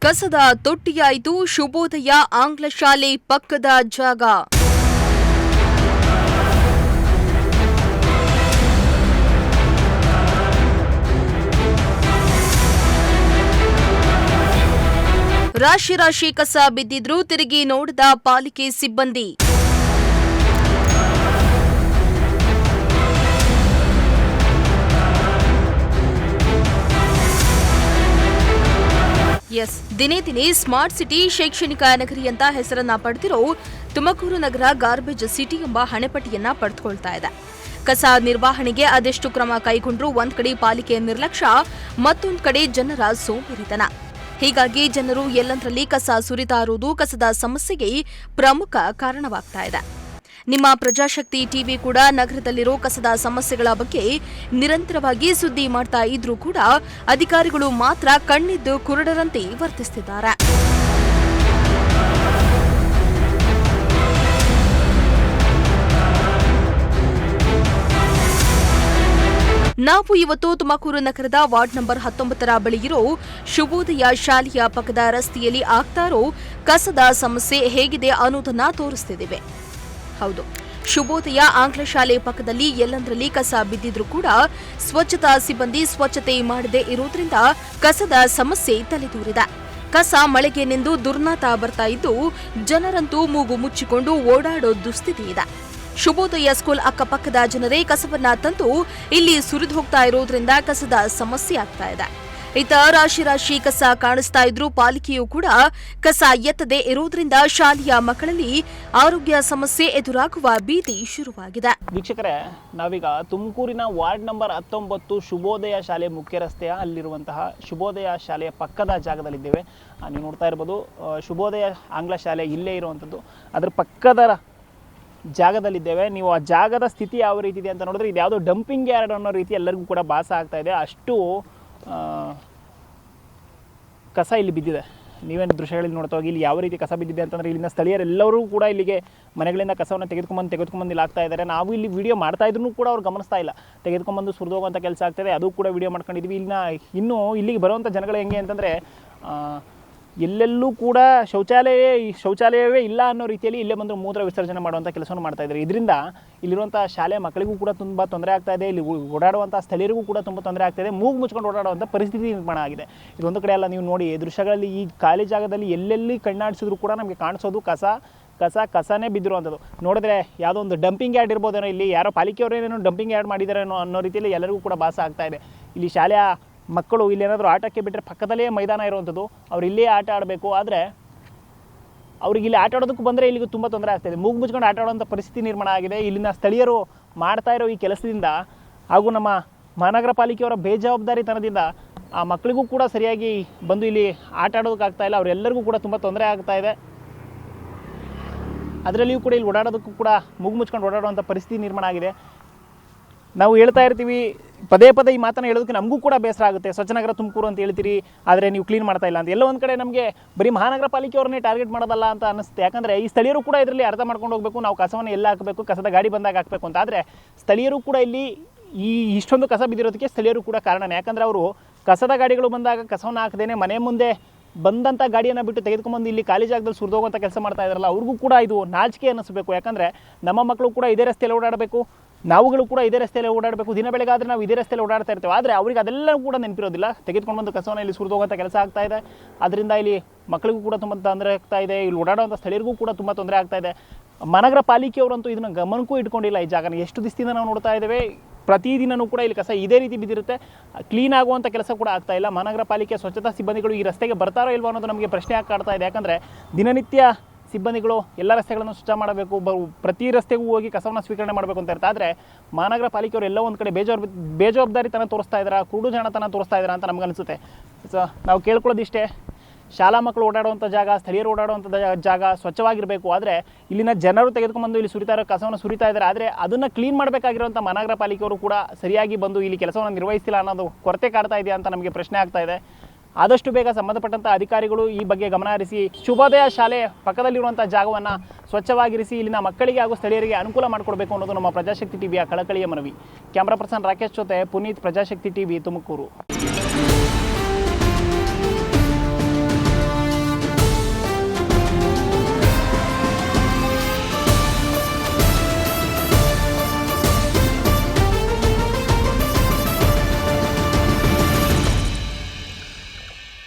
ಕಸದ ತೊಟ್ಟಿಯಾಯಿತು ಶುಭೋದಯ ಆಂಗ್ಲ ಶಾಲೆ ಪಕ್ಕದ ಜಾಗ. ರಾಶಿ ರಾಶಿ ಕಸ ಬಿದ್ದಿದ್ರೂ ತಿರುಗಿ ನೋಡದ ಪಾಲಿಕೆ ಸಿಬ್ಬಂದಿ. ದಿನೇ ದಿನೇ ಸ್ಮಾರ್ಟ್ ಸಿಟಿ ಶೈಕ್ಷಣಿಕ ನಗರಿ ಅಂತ ಹೆಸರನ್ನ ಪಡೆದಿರೋ ತುಮಕೂರು ನಗರ ಗಾರ್ಬೇಜ್ ಸಿಟಿ ಎಂಬ ಹಣೆಪಟ್ಟಿಯನ್ನ ಪಡೆದುಕೊಳ್ತಾ ಇದೆ. ಕಸ ನಿರ್ವಹಣೆಗೆ ಅದೆಷ್ಟು ಕ್ರಮ ಕೈಗೊಂಡ್ರೂ ಒಂದ್ ಕಡೆ ಪಾಲಿಕೆಯ ನಿರ್ಲಕ್ಷ್ಯ, ಮತ್ತೊಂದು ಕಡೆ ಜನರ ಸೋಂಬೇರಿತನ. ಹೀಗಾಗಿ ಜನರು ಎಲ್ಲಂದರಲ್ಲಿ ಕಸ ಸುರಿತಾ ಇರುವುದು ಕಸದ ಸಮಸ್ಯೆಗೆ ಪ್ರಮುಖ ಕಾರಣವಾಗ್ತಾ ಇದೆ. ನಿಮ್ಮ ಪ್ರಜಾಶಕ್ತಿ ಟಿವಿ ಕೂಡ ನಗರದಲ್ಲಿರೋ ಕಸದ ಸಮಸ್ಯೆಗಳ ಬಗ್ಗೆ ನಿರಂತರವಾಗಿ ಸುದ್ದಿ ಮಾಡ್ತಾ ಇದ್ರೂ ಕೂಡ ಅಧಿಕಾರಿಗಳು ಮಾತ್ರ ಕಣ್ಣಿದ್ದು ಕುರುಡರಂತೆ ವರ್ತಿಸುತ್ತಿದ್ದಾರೆ. ನಾವು ಇವತ್ತು ತುಮಕೂರು ನಗರದ ವಾರ್ಡ್ ನಂಬರ್ 19ರ ಬಳಿ ಇರೋ ಶುಭೋದಯ ಶಾಲೆಯ ಪಕ್ಕದ ರಸ್ತೆಯಲ್ಲಿ ಆಗ್ತಾ ಇರೋ ಕಸದ ಸಮಸ್ಯೆ ಹೇಗಿದೆ ಅನ್ನೋದನ್ನ ತೋರಿಸ್ತಿದ್ದೇವೆ. ಹೌದು, ಶುಭೋದಯ ಆಂಗ್ಲ ಶಾಲೆ ಪಕ್ಕದಲ್ಲಿ ಎಲ್ಲಂದರಲ್ಲಿ ಕಸ ಬಿದ್ದಿದ್ರೂ ಕೂಡ ಸ್ವಚ್ಛತಾ ಸಿಬ್ಬಂದಿ ಸ್ವಚ್ಛತೆ ಮಾಡದೇ ಇರೋದ್ರಿಂದ ಕಸದ ಸಮಸ್ಯೆ ತಲೆದೂರಿದೆ. ಕಸ ಮಳೆಗೆ ನೆಂದು ದುರ್ನಾತ ಬರ್ತಾ ಇದ್ದು ಜನರಂತೂ ಮೂಗು ಮುಚ್ಚಿಕೊಂಡು ಓಡಾಡೋ ದುಸ್ಥಿತಿ ಇದೆ. ಶುಭೋದಯ ಸ್ಕೂಲ್ ಅಕ್ಕಪಕ್ಕದ ಜನರೇ ಕಸವನ್ನ ತಂದು ಇಲ್ಲಿ ಸುರಿದು ಹೋಗ್ತಾ ಇರೋದ್ರಿಂದ ಕಸದ ಸಮಸ್ಯೆ ಆಗ್ತಾ ಇದೆ. ಇತ ರಾಶಿ ರಾಶಿ ಕಸ ಕಾಣಿಸ್ತಾ ಇದ್ರೂ ಪಾಲಿಕೆಯೂ ಕೂಡ ಕಸ ಎತ್ತದೇ ಇರೋದ್ರಿಂದ ಶಾಲೆಯ ಮಕ್ಕಳಲ್ಲಿ ಆರೋಗ್ಯ ಸಮಸ್ಯೆ ಎದುರಾಗುವ ಭೀತಿ ಶುರುವಾಗಿದೆ. ವೀಕ್ಷಕರೇ, ನಾವೀಗ ತುಮಕೂರಿನ ವಾರ್ಡ್ ನಂಬರ್ 19 ಶುಭೋದಯ ಶಾಲೆ ಮುಖ್ಯ ರಸ್ತೆಯ ಅಲ್ಲಿರುವಂತಹ ಶುಭೋದಯ ಶಾಲೆಯ ಪಕ್ಕದ ಜಾಗದಲ್ಲಿದ್ದೇವೆ. ನೀವು ನೋಡ್ತಾ ಇರ್ಬೋದು, ಶುಭೋದಯ ಆಂಗ್ಲ ಶಾಲೆ ಇಲ್ಲೇ ಇರುವಂಥದ್ದು, ಅದರ ಪಕ್ಕದ ಜಾಗದಲ್ಲಿದ್ದೇವೆ. ನೀವು ಆ ಜಾಗದ ಸ್ಥಿತಿ ಯಾವ ರೀತಿ ಇದೆ ಅಂತ ನೋಡಿದ್ರೆ ಇದು ಯಾವುದೋ ಡಂಪಿಂಗ್ ಯಾರ್ಡ್ ಅನ್ನೋ ರೀತಿ ಎಲ್ಲರಿಗೂ ಕೂಡ ಭಾಸ ಆಗ್ತಾ ಇದೆ. ಅಷ್ಟು ಕಸ ಇಲ್ಲಿ ಬಿದ್ದಿದೆ. ನೀವೇನು ದೃಶ್ಯಗಳಲ್ಲಿ ನೋಡ್ತಾ ಹೋಗಿ ಇಲ್ಲಿ ಯಾವ ರೀತಿ ಕಸ ಬಿದ್ದಿದೆ ಅಂತಂದರೆ ಇಲ್ಲಿನ ಸ್ಥಳೀಯರೆಲ್ಲರೂ ಕೂಡ ಇಲ್ಲಿಗೆ ಮನೆಗಳಿಂದ ಕಸವನ್ನು ತೆಗೆದುಕೊಂಬಂದು ಇಲ್ಲಿ ಆಗ್ತಾ ಇದ್ದಾರೆ. ನಾವು ಇಲ್ಲಿ ವಿಡಿಯೋ ಮಾಡ್ತಾ ಇದ್ರೂ ಕೂಡ ಅವ್ರು ಗಮನಿಸ್ತಾ ಇಲ್ಲ. ತೆಗೆದುಕೊಂಬಂದು ಸುರಿದೋಗುವಂಥ ಕೆಲಸ ಆಗ್ತಾಯಿದೆ. ಅದು ಕೂಡ ವಿಡಿಯೋ ಮಾಡ್ಕೊಂಡಿದ್ವಿ. ಇನ್ನೂ ಇಲ್ಲಿಗೆ ಬರುವಂಥ ಜನಗಳು ಹೆಂಗೆ ಅಂತಂದರೆ ಎಲ್ಲೆಲ್ಲೂ ಕೂಡ ಶೌಚಾಲಯವೇ ಇಲ್ಲ ಅನ್ನೋ ರೀತಿಯಲ್ಲಿ ಇಲ್ಲೇ ಬಂದು ಮೂತ್ರ ವಿಸರ್ಜನೆ ಮಾಡುವಂಥ ಕೆಲಸವನ್ನು ಮಾಡ್ತಾ ಇದ್ದಾರೆ. ಇದರಿಂದ ಇಲ್ಲಿರುವಂಥ ಶಾಲೆ ಮಕ್ಕಳಿಗೂ ಕೂಡ ತುಂಬ ತೊಂದರೆ ಆಗ್ತಾ ಇದೆ. ಇಲ್ಲಿ ಓಡಾಡುವಂಥ ಸ್ಥಳೀಯರಿಗೂ ಕೂಡ ತುಂಬ ತೊಂದರೆ ಆಗ್ತಾಯಿದೆ. ಮೂಗು ಮುಚ್ಕೊಂಡು ಓಡಾಡುವಂಥ ಪರಿಸ್ಥಿತಿ ನಿರ್ಮಾಣ ಆಗಿದೆ. ಇದೊಂದು ಕಡೆ ಅಲ್ಲ, ನೀವು ನೋಡಿ ದೃಶ್ಯಗಳಲ್ಲಿ ಈ ಖಾಲಿ ಜಾಗದಲ್ಲಿ ಎಲ್ಲೆಲ್ಲಿ ಕಣ್ಣಾಡಿಸಿದ್ರು ಕೂಡ ನಮಗೆ ಕಾಣಿಸೋದು ಕಸನೇ ಬಿದ್ದಿರುವಂಥದ್ದು. ನೋಡಿದ್ರೆ ಯಾವುದೋ ಒಂದು ಡಂಪಿಂಗ್ ಯಾರ್ಡ್ ಇರ್ಬೋದೇನೋ, ಇಲ್ಲಿ ಯಾರೋ ಪಾಲಿಕೆಯವರೇನೋ ಡಂಪಿಂಗ್ ಯಾರ್ಡ್ ಮಾಡಿದ್ದಾರೆ ಅನ್ನೋ ರೀತಿಯಲ್ಲಿ ಎಲ್ಲರಿಗೂ ಕೂಡ ಭಾಸ ಆಗ್ತಾ ಇದೆ. ಇಲ್ಲಿ ಶಾಲೆಯ ಮಕ್ಕಳು ಇಲ್ಲೇನಾದರೂ ಆಟಕ್ಕೆ ಬಿಟ್ಟರೆ ಪಕ್ಕದಲ್ಲೇ ಮೈದಾನ ಇರುವಂಥದ್ದು, ಅವ್ರು ಇಲ್ಲೇ ಆಟ ಆಡಬೇಕು. ಆದರೆ ಅವ್ರಿಗೆ ಇಲ್ಲಿ ಆಟ ಆಡೋದಕ್ಕೂ ಬಂದರೆ ಇಲ್ಲಿಗೂ ತುಂಬ ತೊಂದರೆ ಆಗ್ತಾಯಿದೆ. ಮೂಗು ಮುಚ್ಕೊಂಡು ಆಟ ಆಡುವಂಥ ಪರಿಸ್ಥಿತಿ ನಿರ್ಮಾಣ ಆಗಿದೆ. ಇಲ್ಲಿನ ಸ್ಥಳೀಯರು ಮಾಡ್ತಾ ಇರೋ ಈ ಕೆಲಸದಿಂದ ಹಾಗೂ ನಮ್ಮ ಮಹಾನಗರ ಪಾಲಿಕೆಯವರ ಬೇಜವಾಬ್ದಾರಿತನದಿಂದ ಆ ಮಕ್ಕಳಿಗೂ ಕೂಡ ಸರಿಯಾಗಿ ಬಂದು ಇಲ್ಲಿ ಆಟ ಆಡೋದಕ್ಕಾಗ್ತಾ ಇಲ್ಲ. ಅವರೆಲ್ಲರಿಗೂ ಕೂಡ ತುಂಬ ತೊಂದರೆ ಆಗ್ತಾ ಇದೆ. ಅದರಲ್ಲಿಯೂ ಕೂಡ ಇಲ್ಲಿ ಓಡಾಡೋದಕ್ಕೂ ಕೂಡ ಮೂಗು ಮುಚ್ಕೊಂಡು ಓಡಾಡುವಂಥ ಪರಿಸ್ಥಿತಿ ನಿರ್ಮಾಣ ಆಗಿದೆ. ನಾವು ಹೇಳ್ತಾ ಇರ್ತೀವಿ, ಪದೇ ಈ ಮಾತನ್ನು ಹೇಳೋದಕ್ಕೆ ನಮಗೂ ಕೂಡ ಬೇಸರ ಆಗುತ್ತೆ. ಸ್ವಚ್ಛ ನಗರ ತುಮಕೂರು ಅಂತ ಹೇಳ್ತೀರಿ, ಆದರೆ ನೀವು ಕ್ಲೀನ್ ಮಾಡ್ತಾ ಇಲ್ಲ ಅಂತ. ಎಲ್ಲ ಒಂದು ಕಡೆ ನಮಗೆ ಬರೀ ಮಹಾನಗರ ಪಾಲಿಕೆಯವ್ರನ್ನೇ ಟಾರ್ಗೆಟ್ ಮಾಡೋದಲ್ಲ ಅಂತ ಅನ್ನಿಸುತ್ತೆ. ಯಾಕಂದರೆ ಈ ಸ್ಥಳೀಯರು ಕೂಡ ಇದರಲ್ಲಿ ಅರ್ಥ ಮಾಡ್ಕೊಂಡು ಹೋಗಬೇಕು, ನಾವು ಕಸವನ್ನು ಎಲ್ಲ ಹಾಕಬೇಕು, ಕಸದ ಗಾಡಿ ಬಂದಾಗ ಹಾಕಬೇಕು ಅಂತ. ಆದರೆ ಸ್ಥಳೀಯರು ಕೂಡ ಇಲ್ಲಿ ಇಷ್ಟೊಂದು ಕಸ ಬಿದ್ದಿರೋದಕ್ಕೆ ಸ್ಥಳೀಯರು ಕೂಡ ಕಾರಣನೇ. ಯಾಕಂದರೆ ಅವರು ಕಸದ ಗಾಡಿಗಳು ಬಂದಾಗ ಕಸವನ್ನು ಹಾಕದೇನೆ ಮನೆ ಮುಂದೆ ಬಂದಂಥ ಗಾಡಿಯನ್ನು ಬಿಟ್ಟು ತೆಗೆದುಕೊಂಡ್ಬಂದು ಇಲ್ಲಿ ಖಾಲಿ ಜಾಗದಲ್ಲಿ ಸುರಿದೋಗುವಂಥ ಕೆಲಸ ಮಾಡ್ತಾ ಇದ್ದಾರಲ್ಲ, ಅವ್ರಿಗೂ ಕೂಡ ಇದು ನಾಚಿಕೆ ಅನ್ನಿಸಬೇಕು. ಯಾಕಂದರೆ ನಮ್ಮ ಮಕ್ಕಳು ಕೂಡ ಇದೇ ರಸ್ತೆಯಲ್ಲಿ ಓಡಾಡಬೇಕು, ನಾವುಗಳು ಕೂಡ ಇದೇ ರಸ್ತೆಯಲ್ಲಿ ಓಡಾಡಬೇಕು. ದಿನ ಬೆಳಗಾದರೆ ನಾವು ಇದೇ ರಸ್ತೆಯಲ್ಲಿ ಓಡಾಡ್ತಾ ಇರ್ತೇವೆ. ಆದರೆ ಅವ್ರಿಗೆ ಅದೆಲ್ಲ ಕೂಡ ನೆನಪಿರೋದಿಲ್ಲ. ತೆಗೆದುಕೊಂಡು ಬಂದು ಕಸವನ್ನು ಇಲ್ಲಿ ಸುರಿದೋಗುವಂಥ ಕೆಲಸ ಆಗ್ತಾ ಇದೆ. ಅದರಿಂದ ಇಲ್ಲಿ ಮಕ್ಕಳಿಗೂ ಕೂಡ ತುಂಬ ತೊಂದರೆ ಆಗ್ತಾ ಇದೆ. ಇಲ್ಲಿ ಓಡಾಡುವಂಥ ಸ್ಥಳೀಯರಿಗೂ ಕೂಡ ತುಂಬ ತೊಂದರೆ ಆಗ್ತಾ ಇದೆ. ಮಹಾನಗರ ಪಾಲಿಕೆಯವರಂತೂ ಇದನ್ನು ಗಮನಕ್ಕೂ ಇಟ್ಕೊಂಡಿಲ್ಲ. ಈ ಜಾಗನ ಎಷ್ಟು ದಿವಸದಿಂದ ನಾವು ನೋಡ್ತಾ ಇದ್ದೇವೆ, ಪ್ರತಿದಿನವೂ ಕೂಡ ಇಲ್ಲಿ ಕಸ ಇದೇ ರೀತಿ ಬಿದ್ದಿರುತ್ತೆ. ಕ್ಲೀನ್ ಆಗುವಂಥ ಕೆಲಸ ಕೂಡ ಆಗ್ತಾ ಇಲ್ಲ. ಮಹಾನಗರ ಪಾಲಿಕೆ ಸ್ವಚ್ಛತಾ ಸಿಬ್ಬಂದಿಗಳು ಈ ರಸ್ತೆಗೆ ಬರ್ತಾರೋ ಇಲ್ವೋ ಅನ್ನೋದು ನಮಗೆ ಪ್ರಶ್ನೆ ಕಾಡ್ತಾ ಇದೆ. ಯಾಕಂದರೆ ದಿನನಿತ್ಯ ಸಿಬ್ಬಂದಿಗಳು ಎಲ್ಲ ರಸ್ತೆಗಳನ್ನು ಸ್ವಚ್ಛ ಮಾಡಬೇಕು, ಪ್ರತಿ ರಸ್ತೆಗೂ ಹೋಗಿ ಕಸವನ್ನು ಸ್ವೀಕರಣೆ ಮಾಡಬೇಕು ಅಂತ ಇರ್ತಾರೆ. ಆದರೆ ಮಹಾನಗರ ಪಾಲಿಕೆಯವರು ಎಲ್ಲ ಒಂದು ಕಡೆ ಬೇಜವಾಬ್ದಾರಿತನ ತೋರಿಸ್ತಾ ಇದ್ದಾರೆ, ಕುರುಡು ಜನತನ ತೋರಿಸ್ತಾ ಇದ್ದಾರೆ ಅಂತ ನಮಗನ್ನಿಸುತ್ತೆ. ಸೊ ನಾವು ಕೇಳ್ಕೊಳ್ಳೋದಿಷ್ಟೇ, ಶಾಲಾ ಮಕ್ಕಳು ಓಡಾಡುವಂಥ ಜಾಗ, ಸ್ಥಳೀಯರು ಓಡಾಡುವಂಥ ಜಾಗ ಸ್ವಚ್ಛವಾಗಿರಬೇಕು. ಆದರೆ ಇಲ್ಲಿನ ಜನರು ತೆಗೆದುಕೊಂಡ್ಬಂದು ಇಲ್ಲಿ ಸುರಿತಾ ಇರೋ ಕಸವನ್ನು ಸುರಿತಾ ಇದ್ದಾರೆ. ಆದರೆ ಅದನ್ನು ಕ್ಲೀನ್ ಮಾಡಬೇಕಾಗಿರುವಂಥ ಮಹಾನಗರ ಪಾಲಿಕೆಯವರು ಕೂಡ ಸರಿಯಾಗಿ ಬಂದು ಇಲ್ಲಿ ಕೆಲಸವನ್ನು ನಿರ್ವಹಿಸ್ತಿಲ್ಲ ಅನ್ನೋದು ಕೊರತೆ ಕಾಡ್ತಾ ಇದೆಯಾ ಅಂತ ನಮಗೆ ಪ್ರಶ್ನೆ ಆಗ್ತಾ ಇದೆ. ಆದಷ್ಟು ಬೇಗ ಸಂಬಂಧಪಟ್ಟಂಥ ಅಧಿಕಾರಿಗಳು ಈ ಬಗ್ಗೆ ಗಮನ ಹರಿಸಿ ಶುಭೋದಯ ಶಾಲೆ ಪಕ್ಕದಲ್ಲಿರುವಂಥ ಜಾಗವನ್ನು ಸ್ವಚ್ಛವಾಗಿರಿಸಿ ಇಲ್ಲಿನ ಮಕ್ಕಳಿಗೆ ಹಾಗೂ ಸ್ಥಳೀಯರಿಗೆ ಅನುಕೂಲ ಮಾಡಿಕೊಡಬೇಕು ಅನ್ನೋದು ನಮ್ಮ ಪ್ರಜಾಶಕ್ತಿ ಟಿವಿಯ ಕಳಕಳಿಯ ಮನವಿ. ಕ್ಯಾಮ್ರಾ ಪರ್ಸನ್ ರಾಕೇಶ್ ಜೊತೆ ಪುನೀತ್, ಪ್ರಜಾಶಕ್ತಿ ಟಿವಿ, ತುಮಕೂರು.